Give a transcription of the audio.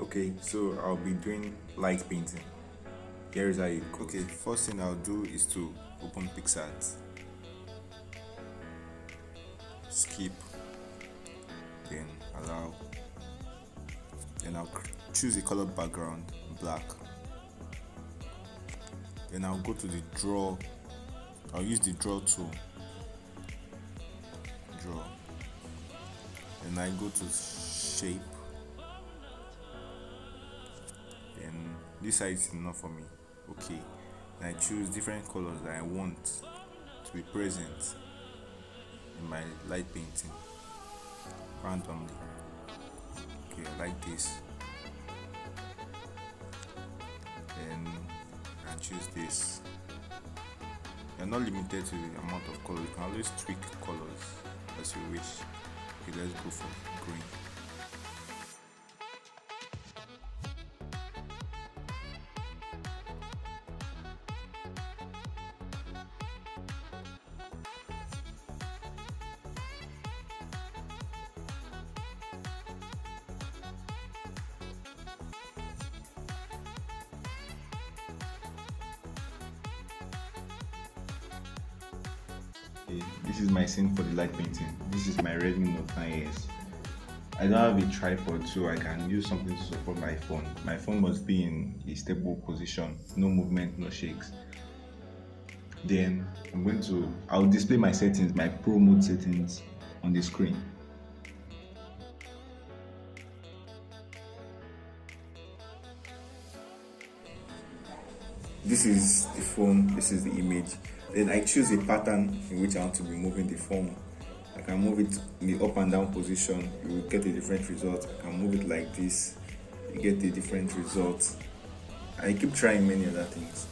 Okay, so I'll be doing light painting. Here is how it goes. Okay, first thing I'll do is to open PixArt, skip, then allow, then I'll choose a color background, black. Then I'll go to the draw. I'll use the draw tool. Draw. Then I go to shape. Then this side is enough for me. Okay. And I choose different colors that I want to be present in my light painting randomly. Okay, I like this. Then I choose this. You're not limited to the amount of color. You can always tweak colors as you wish. Okay, let's go for green. Okay, this is my scene for the light painting. This is my Redmi Note 9s. I don't have a tripod, so I can use something to support my phone. My phone must be in a stable position, no movement, no shakes. Then I'll display my settings, my pro mode settings on the screen. This is the phone, this is the image. Then I choose a pattern in which I want to be moving the phone. I can move it in the up and down position, you will get a different result. I can move it like this, you get a different result. I keep trying many other things.